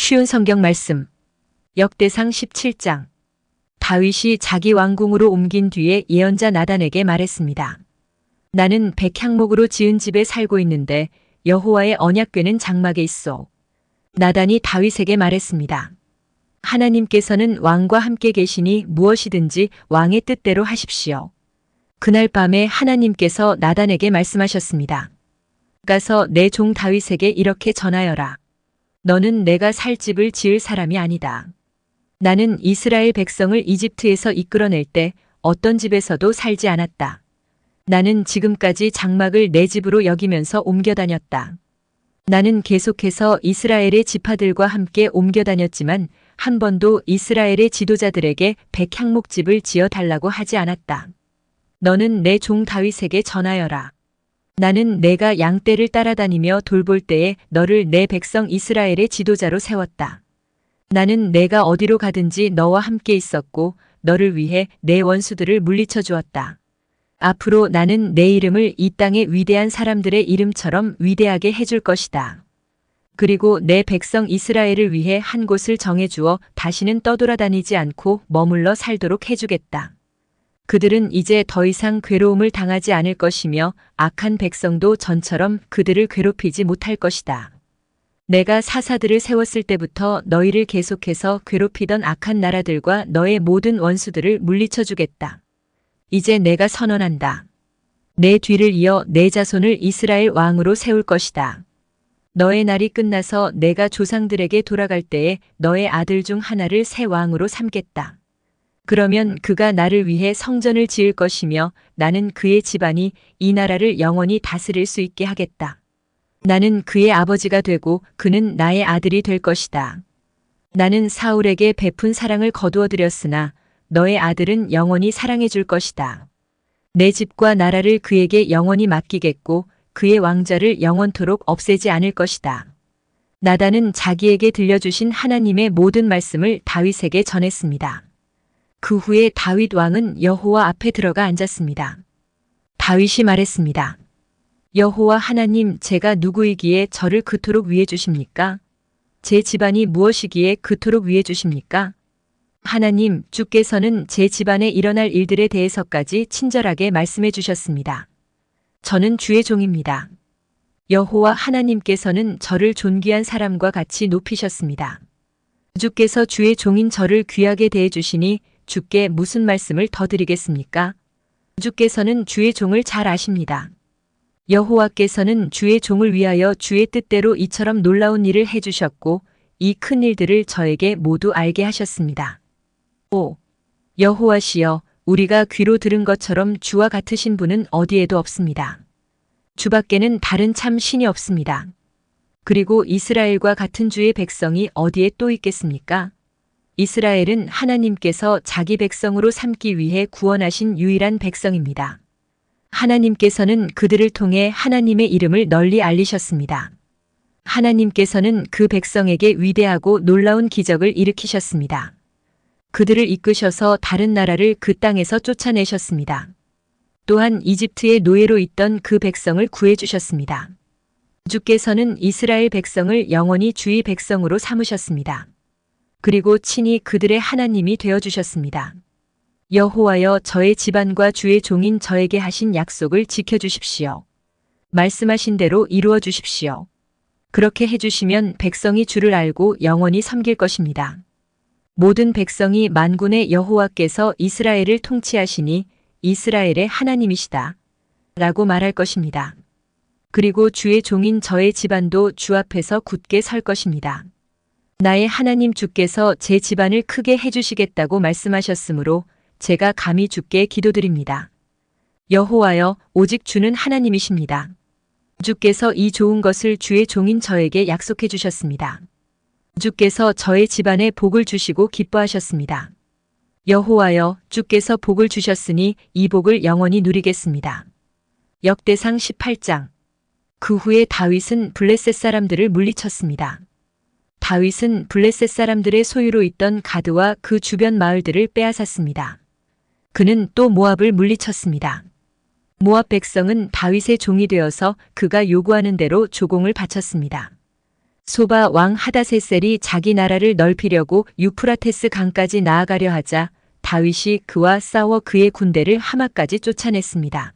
쉬운 성경 말씀. 역대상 17장. 다윗이 자기 왕궁으로 옮긴 뒤에 예언자 나단에게 말했습니다. 나는 백향목으로 지은 집에 살고 있는데 여호와의 언약궤는 장막에 있어. 나단이 다윗에게 말했습니다. 하나님께서는 왕과 함께 계시니 무엇이든지 왕의 뜻대로 하십시오. 그날 밤에 하나님께서 나단에게 말씀하셨습니다. 가서 내 종 다윗에게 이렇게 전하여라. 너는 내가 살 집을 지을 사람이 아니다. 나는 이스라엘 백성을 이집트에서 이끌어낼 때 어떤 집에서도 살지 않았다. 나는 지금까지 장막을 내 집으로 여기면서 옮겨 다녔다. 나는 계속해서 이스라엘의 지파들과 함께 옮겨 다녔지만 한 번도 이스라엘의 지도자들에게 백향목집을 지어 달라고 하지 않았다. 너는 내 종 다윗에게 전하여라. 나는 내가 양떼를 따라다니며 돌볼 때에 너를 내 백성 이스라엘의 지도자로 세웠다. 나는 내가 어디로 가든지 너와 함께 있었고 너를 위해 내 원수들을 물리쳐 주었다. 앞으로 나는 내 이름을 이 땅의 위대한 사람들의 이름처럼 위대하게 해줄 것이다. 그리고 내 백성 이스라엘을 위해 한 곳을 정해주어 다시는 떠돌아다니지 않고 머물러 살도록 해주겠다. 그들은 이제 더 이상 괴로움을 당하지 않을 것이며 악한 백성도 전처럼 그들을 괴롭히지 못할 것이다. 내가 사사들을 세웠을 때부터 너희를 계속해서 괴롭히던 악한 나라들과 너의 모든 원수들을 물리쳐 주겠다. 이제 내가 선언한다. 내 뒤를 이어 내 자손을 이스라엘 왕으로 세울 것이다. 너의 날이 끝나서 내가 조상들에게 돌아갈 때에 너의 아들 중 하나를 새 왕으로 삼겠다. 그러면 그가 나를 위해 성전을 지을 것이며 나는 그의 집안이 이 나라를 영원히 다스릴 수 있게 하겠다. 나는 그의 아버지가 되고 그는 나의 아들이 될 것이다. 나는 사울에게 베푼 사랑을 거두어 드렸으나 너의 아들은 영원히 사랑해 줄 것이다. 내 집과 나라를 그에게 영원히 맡기겠고 그의 왕좌를 영원토록 없애지 않을 것이다. 나단은 자기에게 들려주신 하나님의 모든 말씀을 다윗에게 전했습니다. 그 후에 다윗 왕은 여호와 앞에 들어가 앉았습니다. 다윗이 말했습니다. 여호와 하나님, 제가 누구이기에 저를 그토록 위해 주십니까? 제 집안이 무엇이기에 그토록 위해 주십니까? 하나님, 주께서는 제 집안에 일어날 일들에 대해서까지 친절하게 말씀해 주셨습니다. 저는 주의 종입니다. 여호와 하나님께서는 저를 존귀한 사람과 같이 높이셨습니다. 주께서 주의 종인 저를 귀하게 대해 주시니 주께 무슨 말씀을 더 드리겠습니까? 주께서는 주의 종을 잘 아십니다. 여호와께서는 주의 종을 위하여 주의 뜻대로 이처럼 놀라운 일을 해주셨고 이 큰 일들을 저에게 모두 알게 하셨습니다. 오, 여호와시여, 우리가 귀로 들은 것처럼 주와 같으신 분은 어디에도 없습니다. 주밖에는 다른 참 신이 없습니다. 그리고 이스라엘과 같은 주의 백성이 어디에 또 있겠습니까? 이스라엘은 하나님께서 자기 백성으로 삼기 위해 구원하신 유일한 백성입니다. 하나님께서는 그들을 통해 하나님의 이름을 널리 알리셨습니다. 하나님께서는 그 백성에게 위대하고 놀라운 기적을 일으키셨습니다. 그들을 이끄셔서 다른 나라를 그 땅에서 쫓아내셨습니다. 또한 이집트의 노예로 있던 그 백성을 구해주셨습니다. 주께서는 이스라엘 백성을 영원히 주의 백성으로 삼으셨습니다. 그리고 친히 그들의 하나님이 되어주셨습니다. 여호와여, 저의 집안과 주의 종인 저에게 하신 약속을 지켜주십시오. 말씀하신 대로 이루어 주십시오. 그렇게 해주시면 백성이 주를 알고 영원히 섬길 것입니다. 모든 백성이 만군의 여호와께서 이스라엘을 통치하시니 이스라엘의 하나님이시다. 라고 말할 것입니다. 그리고 주의 종인 저의 집안도 주 앞에서 굳게 설 것입니다. 나의 하나님 주께서 제 집안을 크게 해주시겠다고 말씀하셨으므로 제가 감히 주께 기도드립니다. 여호와여, 오직 주는 하나님이십니다. 주께서 이 좋은 것을 주의 종인 저에게 약속해 주셨습니다. 주께서 저의 집안에 복을 주시고 기뻐하셨습니다. 여호와여, 주께서 복을 주셨으니 이 복을 영원히 누리겠습니다. 역대상 18장. 그 후에 다윗은 블레셋 사람들을 물리쳤습니다. 다윗은 블레셋 사람들의 소유로 있던 가드와 그 주변 마을들을 빼앗았습니다. 그는 또 모압을 물리쳤습니다. 모압 백성은 다윗의 종이 되어서 그가 요구하는 대로 조공을 바쳤습니다. 소바 왕 하다세셀이 자기 나라를 넓히려고 유프라테스 강까지 나아가려 하자 다윗이 그와 싸워 그의 군대를 하마까지 쫓아냈습니다.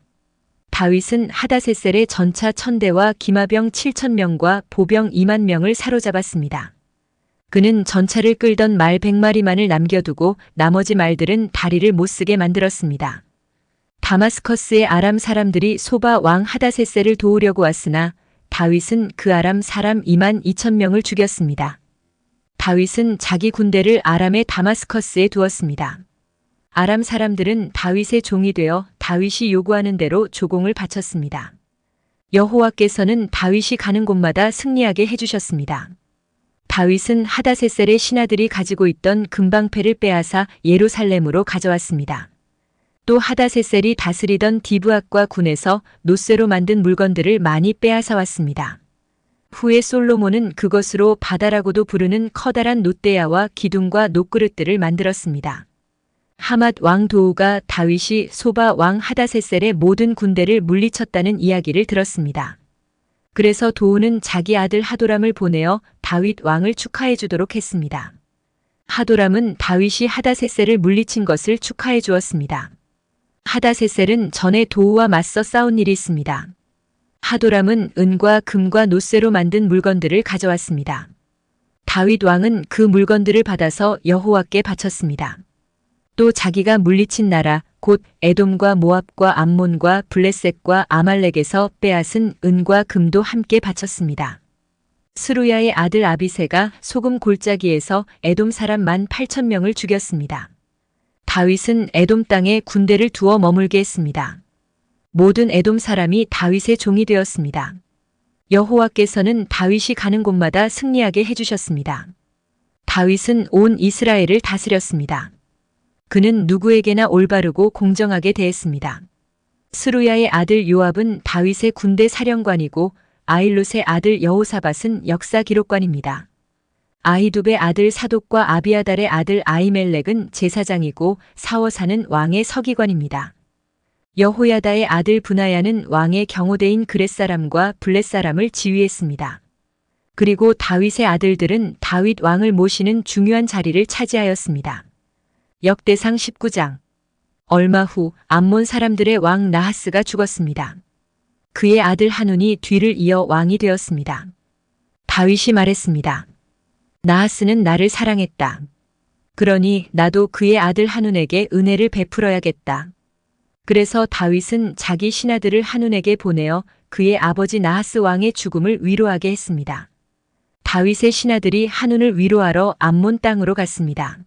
다윗은 하다세셀의 전차 1000대와 기마병 7000명과 보병 2만 명을 사로잡았습니다. 그는 전차를 끌던 말 100마리만을 남겨두고 나머지 말들은 다리를 못쓰게 만들었습니다. 다마스커스의 아람 사람들이 소바 왕 하다세셀을 도우려고 왔으나 다윗은 그 아람 사람 2만 2천 명을 죽였습니다. 다윗은 자기 군대를 아람의 다마스커스에 두었습니다. 아람 사람들은 다윗의 종이 되어 다윗이 요구하는 대로 조공을 바쳤습니다. 여호와께서는 다윗이 가는 곳마다 승리하게 해주셨습니다. 다윗은 하다세셀의 신하들이 가지고 있던 금방패를 빼앗아 예루살렘으로 가져왔습니다. 또 하다세셀이 다스리던 디브앗과 군에서 노쇠로 만든 물건들을 많이 빼앗아 왔습니다. 후에 솔로몬은 그것으로 바다라고도 부르는 커다란 놋대야와 기둥과 놋그릇들을 만들었습니다. 하맛 왕 도우가 다윗이 소바 왕 하다세셀의 모든 군대를 물리쳤다는 이야기를 들었습니다. 그래서 도우는 자기 아들 하도람을 보내어 다윗 왕을 축하해 주도록 했습니다. 하도람은 다윗이 하다세셀을 물리친 것을 축하해 주었습니다. 하다세셀은 전에 도우와 맞서 싸운 일이 있습니다. 하도람은 은과 금과 놋쇠로 만든 물건들을 가져왔습니다. 다윗 왕은 그 물건들을 받아서 여호와께 바쳤습니다. 또 자기가 물리친 나라 곧 에돔과 모압과 암몬과 블레셋과 아말렉에서 빼앗은 은과 금도 함께 바쳤습니다. 스루야의 아들 아비새가 소금 골짜기에서 에돔 사람 18,000명을 죽였습니다. 다윗은 에돔 땅에 군대를 두어 머물게 했습니다. 모든 에돔 사람이 다윗의 종이 되었습니다. 여호와께서는 다윗이 가는 곳마다 승리하게 해주셨습니다. 다윗은 온 이스라엘을 다스렸습니다. 그는 누구에게나 올바르고 공정하게 대했습니다. 스루야의 아들 요압은 다윗의 군대 사령관이고 아일롯의 아들 여호사밧은 역사 기록관입니다. 아히둡의 아들 사독과 아비아달의 아들 아히멜렉은 제사장이고 사워사는 왕의 서기관입니다. 여호야다의 아들 브나야는 왕의 경호대인 그렛사람과 블렛사람을 지휘했습니다. 그리고 다윗의 아들들은 다윗 왕을 모시는 중요한 자리를 차지하였습니다. 역대상 19장. 얼마 후 암몬 사람들의 왕 나하스가 죽었습니다. 그의 아들 한운이 뒤를 이어 왕이 되었습니다. 다윗이 말했습니다. 나하스는 나를 사랑했다. 그러니 나도 그의 아들 한운에게 은혜를 베풀어야겠다. 그래서 다윗은 자기 신하들을 한운에게 보내어 그의 아버지 나하스 왕의 죽음을 위로하게 했습니다. 다윗의 신하들이 한운을 위로하러 암몬 땅으로 갔습니다.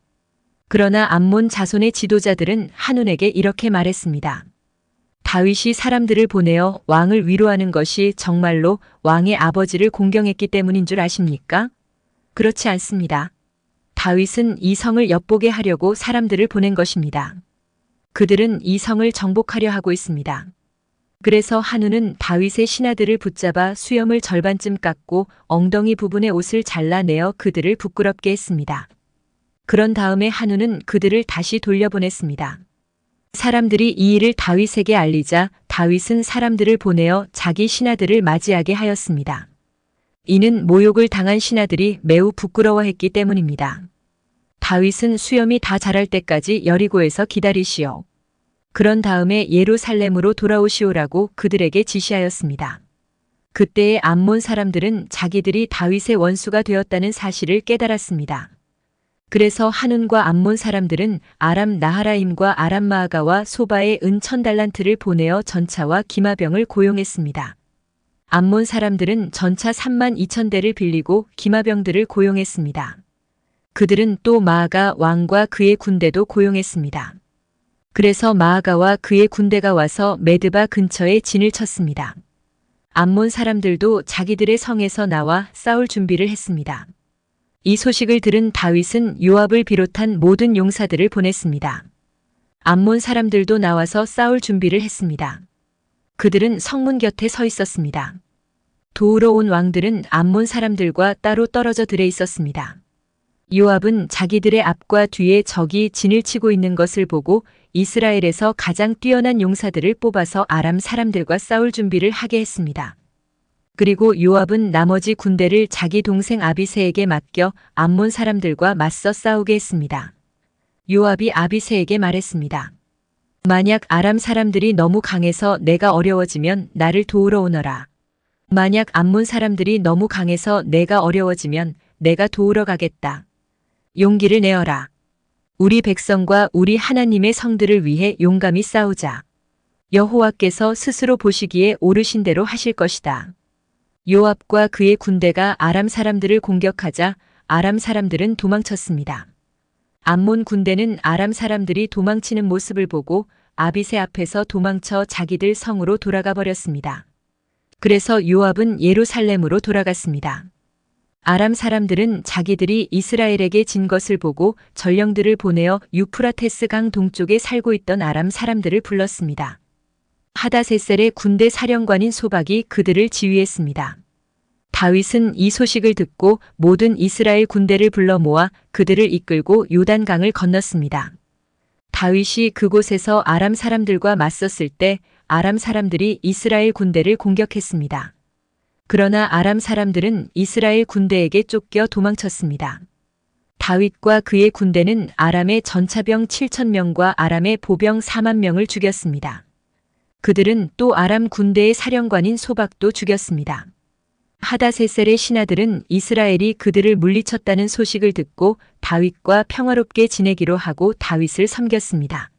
그러나 암몬 자손의 지도자들은 한운에게 이렇게 말했습니다. 다윗이 사람들을 보내어 왕을 위로하는 것이 정말로 왕의 아버지를 공경했기 때문인 줄 아십니까? 그렇지 않습니다. 다윗은 이 성을 엿보게 하려고 사람들을 보낸 것입니다. 그들은 이 성을 정복하려 하고 있습니다. 그래서 한운은 다윗의 신하들을 붙잡아 수염을 절반쯤 깎고 엉덩이 부분의 옷을 잘라내어 그들을 부끄럽게 했습니다. 그런 다음에 한운은 그들을 다시 돌려보냈습니다. 사람들이 이 일을 다윗에게 알리자 다윗은 사람들을 보내어 자기 신하들을 맞이하게 하였습니다. 이는 모욕을 당한 신하들이 매우 부끄러워했기 때문입니다. 다윗은 수염이 다 자랄 때까지 여리고에서 기다리시오. 그런 다음에 예루살렘으로 돌아오시오라고 그들에게 지시하였습니다. 그때의 암몬 사람들은 자기들이 다윗의 원수가 되었다는 사실을 깨달았습니다. 그래서 한운과 암몬 사람들은 아람 나하라임과 아람 마아가와 소바의 은 1000달란트를 보내어 전차와 기마병을 고용했습니다. 암몬 사람들은 전차 32,000대를 빌리고 기마병들을 고용했습니다. 그들은 또 마아가 왕과 그의 군대도 고용했습니다. 그래서 마아가와 그의 군대가 와서 메드바 근처에 진을 쳤습니다. 암몬 사람들도 자기들의 성에서 나와 싸울 준비를 했습니다. 이 소식을 들은 다윗은 요압을 비롯한 모든 용사들을 보냈습니다. 암몬 사람들도 나와서 싸울 준비를 했습니다. 그들은 성문 곁에 서 있었습니다. 도우러 온 왕들은 암몬 사람들과 따로 떨어져 들에 있었습니다. 요압은 자기들의 앞과 뒤에 적이 진을 치고 있는 것을 보고 이스라엘에서 가장 뛰어난 용사들을 뽑아서 아람 사람들과 싸울 준비를 하게 했습니다. 그리고 요압은 나머지 군대를 자기 동생 아비새에게 맡겨 암몬 사람들과 맞서 싸우게 했습니다. 요압이 아비새에게 말했습니다. 만약 아람 사람들이 너무 강해서 내가 어려워지면 나를 도우러 오너라. 만약 암몬 사람들이 너무 강해서 내가 어려워지면 내가 도우러 가겠다. 용기를 내어라. 우리 백성과 우리 하나님의 성들을 위해 용감히 싸우자. 여호와께서 스스로 보시기에 옳으신 대로 하실 것이다. 요압과 그의 군대가 아람 사람들을 공격하자 아람 사람들은 도망쳤습니다. 암몬 군대는 아람 사람들이 도망치는 모습을 보고 아비새 앞에서 도망쳐 자기들 성으로 돌아가 버렸습니다. 그래서 요압은 예루살렘으로 돌아갔습니다. 아람 사람들은 자기들이 이스라엘에게 진 것을 보고 전령들을 보내어 유프라테스 강 동쪽에 살고 있던 아람 사람들을 불렀습니다. 하다세셀의 군대 사령관인 소박이 그들을 지휘했습니다. 다윗은 이 소식을 듣고 모든 이스라엘 군대를 불러 모아 그들을 이끌고 요단강을 건넜습니다. 다윗이 그곳에서 아람 사람들과 맞섰을 때 아람 사람들이 이스라엘 군대를 공격했습니다. 그러나 아람 사람들은 이스라엘 군대에게 쫓겨 도망쳤습니다. 다윗과 그의 군대는 아람의 전차병 7,000명과 아람의 보병 4만 명을 죽였습니다. 그들은 또 아람 군대의 사령관인 소박도 죽였습니다. 하다세셀의 신하들은 이스라엘이 그들을 물리쳤다는 소식을 듣고 다윗과 평화롭게 지내기로 하고 다윗을 섬겼습니다.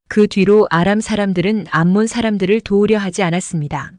그 뒤로 아람 사람들은 암몬 사람들을 도우려 하지 않았습니다.